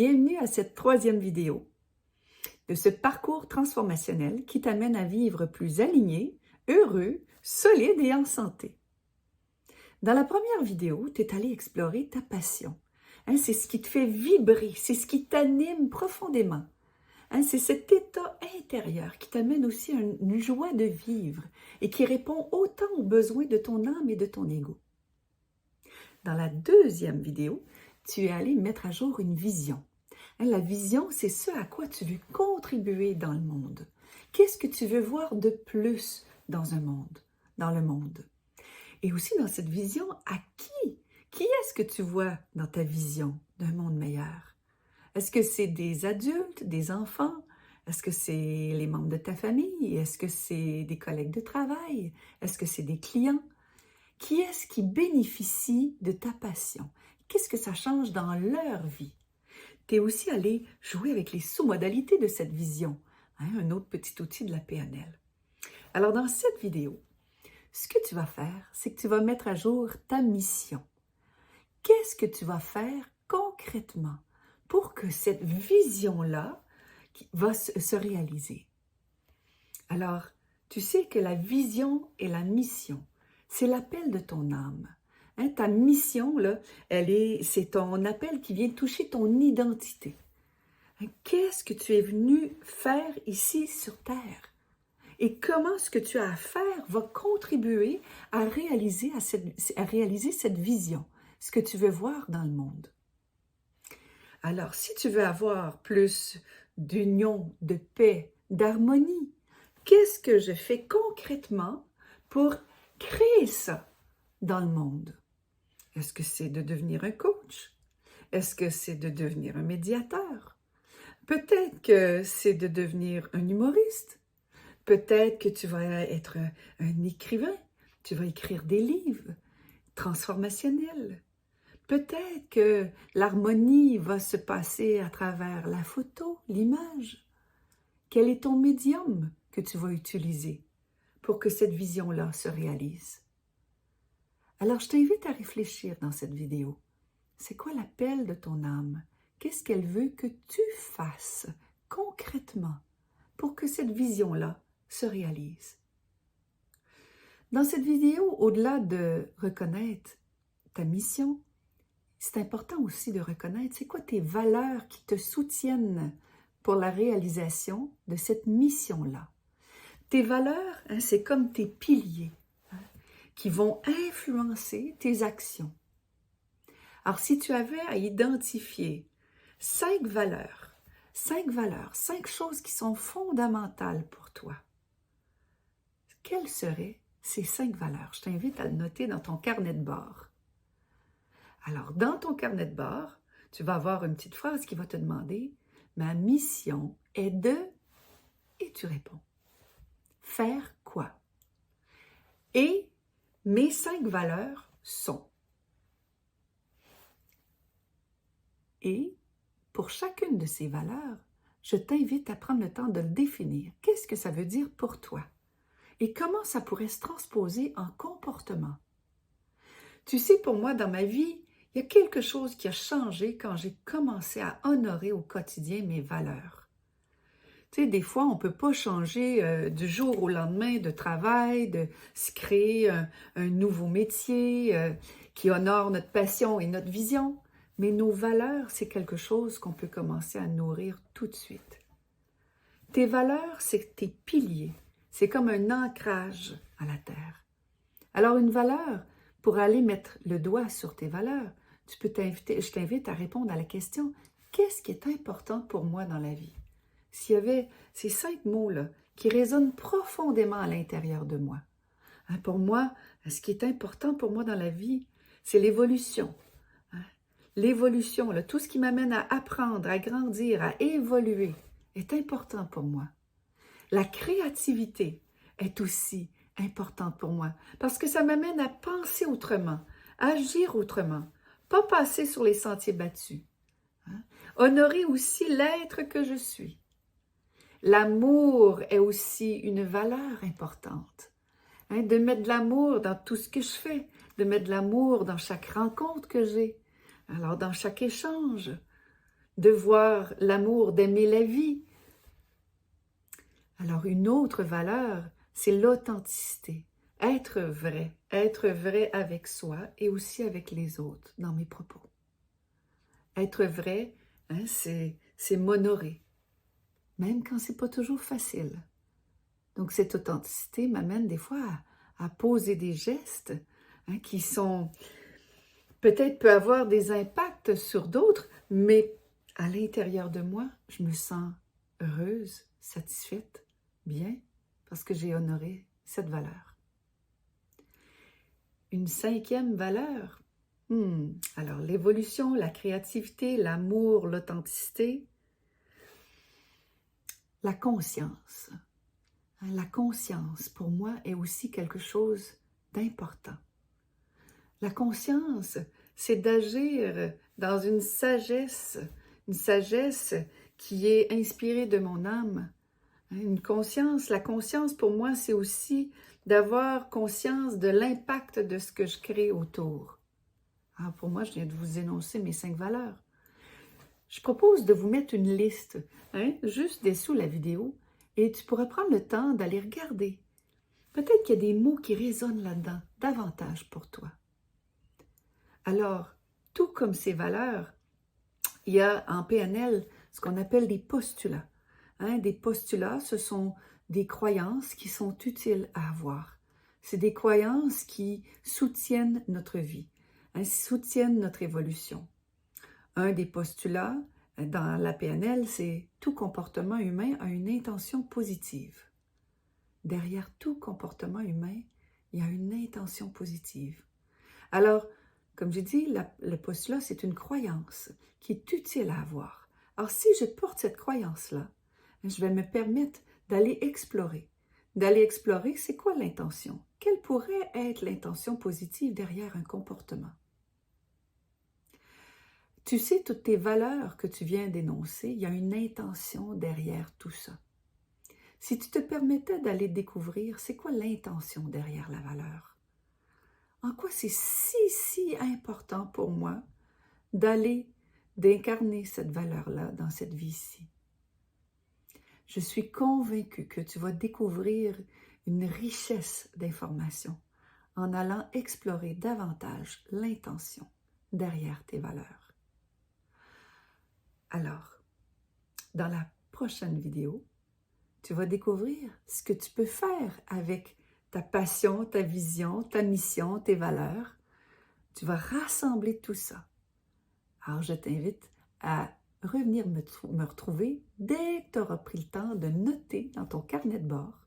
Bienvenue à cette troisième vidéo de ce parcours transformationnel qui t'amène à vivre plus aligné, heureux, solide et en santé. Dans la première vidéo, tu es allé explorer ta passion. C'est ce qui te fait vibrer, c'est ce qui t'anime profondément. C'est cet état intérieur qui t'amène aussi à une joie de vivre et qui répond autant aux besoins de ton âme et de ton ego. Dans la deuxième vidéo, tu es allé mettre à jour une vision. La vision, c'est ce à quoi tu veux contribuer dans le monde. Qu'est-ce que tu veux voir de plus dans le monde? Et aussi dans cette vision, à qui? Qui est-ce que tu vois dans ta vision d'un monde meilleur? Est-ce que c'est des adultes, des enfants? Est-ce que c'est les membres de ta famille? Est-ce que c'est des collègues de travail? Est-ce que c'est des clients? Qui est-ce qui bénéficie de ta passion? Qu'est-ce que ça change dans leur vie? Tu es aussi allé jouer avec les sous-modalités de cette vision, un autre petit outil de la PNL. Alors, dans cette vidéo, ce que tu vas faire, c'est que tu vas mettre à jour ta mission. Qu'est-ce que tu vas faire concrètement pour que cette vision-là va se réaliser? Alors, tu sais que la vision et la mission, c'est l'appel de ton âme. Ta mission, là, c'est ton appel qui vient toucher ton identité. Qu'est-ce que tu es venu faire ici sur Terre? Et comment ce que tu as à faire va contribuer à réaliser cette vision, ce que tu veux voir dans le monde. Alors, si tu veux avoir plus d'union, de paix, d'harmonie, qu'est-ce que je fais concrètement pour créer ça dans le monde? Est-ce que c'est de devenir un coach? Est-ce que c'est de devenir un médiateur? Peut-être que c'est de devenir un humoriste. Peut-être que tu vas être un écrivain. Tu vas écrire des livres transformationnels. Peut-être que l'harmonie va se passer à travers la photo, l'image. Quel est ton médium que tu vas utiliser pour que cette vision-là se réalise? Alors, je t'invite à réfléchir dans cette vidéo. C'est quoi l'appel de ton âme? Qu'est-ce qu'elle veut que tu fasses concrètement pour que cette vision-là se réalise? Dans cette vidéo, au-delà de reconnaître ta mission, c'est important aussi de reconnaître c'est quoi tes valeurs qui te soutiennent pour la réalisation de cette mission-là. Tes valeurs, c'est comme tes piliers qui vont influencer tes actions. Alors, si tu avais à identifier 5 valeurs, 5 choses qui sont fondamentales pour toi, quelles seraient ces 5 valeurs? Je t'invite à le noter dans ton carnet de bord. Alors, dans ton carnet de bord, tu vas avoir une petite phrase qui va te demander « Ma mission est de… » et tu réponds. Faire quoi? Et mes 5 valeurs sont. Et pour chacune de ces valeurs, je t'invite à prendre le temps de le définir. Qu'est-ce que ça veut dire pour toi? Et comment ça pourrait se transposer en comportement? Tu sais, pour moi, dans ma vie, il y a quelque chose qui a changé quand j'ai commencé à honorer au quotidien mes valeurs. Tu sais, des fois, on ne peut pas changer du jour au lendemain de travail, de se créer un nouveau métier qui honore notre passion et notre vision. Mais nos valeurs, c'est quelque chose qu'on peut commencer à nourrir tout de suite. Tes valeurs, c'est tes piliers. C'est comme un ancrage à la terre. Alors, une valeur, pour aller mettre le doigt sur tes valeurs, je t'invite à répondre à la question « Qu'est-ce qui est important pour moi dans la vie? » S'il y avait ces 5 mots-là qui résonnent profondément à l'intérieur de moi. Pour moi, ce qui est important pour moi dans la vie, c'est l'évolution. L'évolution, tout ce qui m'amène à apprendre, à grandir, à évoluer, est important pour moi. La créativité est aussi importante pour moi parce que ça m'amène à penser autrement, à agir autrement, pas passer sur les sentiers battus. Honorer aussi l'être que je suis. L'amour est aussi une valeur importante. De mettre de l'amour dans tout ce que je fais, de mettre de l'amour dans chaque rencontre que j'ai, alors dans chaque échange, de voir l'amour, d'aimer la vie. Alors, une autre valeur, c'est l'authenticité. Être vrai avec soi et aussi avec les autres dans mes propos. Être vrai, hein, c'est m'honorer, même quand c'est pas toujours facile. Donc, cette authenticité m'amène des fois à poser des gestes hein, qui sont, peut-être peut avoir des impacts sur d'autres, mais à l'intérieur de moi, je me sens heureuse, satisfaite, bien, parce que j'ai honoré cette valeur. Une cinquième valeur, alors l'évolution, la créativité, l'amour, l'authenticité, la conscience. La conscience, pour moi, est aussi quelque chose d'important. La conscience, c'est d'agir dans une sagesse qui est inspirée de mon âme. Une conscience, la conscience pour moi, c'est aussi d'avoir conscience de l'impact de ce que je crée autour. Alors pour moi, je viens de vous énoncer mes 5 valeurs. Je propose de vous mettre une liste, juste dessous la vidéo, et tu pourras prendre le temps d'aller regarder. Peut-être qu'il y a des mots qui résonnent là-dedans, davantage pour toi. Alors, tout comme ces valeurs, il y a en PNL ce qu'on appelle des postulats. Des postulats, ce sont des croyances qui sont utiles à avoir. C'est des croyances qui soutiennent notre vie, soutiennent notre évolution. Un des postulats dans la PNL, c'est « Tout comportement humain a une intention positive ». Derrière tout comportement humain, il y a une intention positive. Alors, comme j'ai dit, le postulat, c'est une croyance qui est utile à avoir. Alors, si je porte cette croyance-là, je vais me permettre d'aller explorer. D'aller explorer, c'est quoi l'intention? Quelle pourrait être l'intention positive derrière un comportement? Tu sais, toutes tes valeurs que tu viens d'énoncer, il y a une intention derrière tout ça. Si tu te permettais d'aller découvrir, c'est quoi l'intention derrière la valeur? En quoi c'est si important pour moi d'incarner cette valeur-là dans cette vie-ci? Je suis convaincue que tu vas découvrir une richesse d'informations en allant explorer davantage l'intention derrière tes valeurs. Alors, dans la prochaine vidéo, tu vas découvrir ce que tu peux faire avec ta passion, ta vision, ta mission, tes valeurs. Tu vas rassembler tout ça. Alors, je t'invite à revenir me retrouver dès que tu auras pris le temps de noter dans ton carnet de bord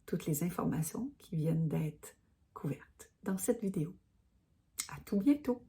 toutes les informations qui viennent d'être couvertes dans cette vidéo. À tout bientôt!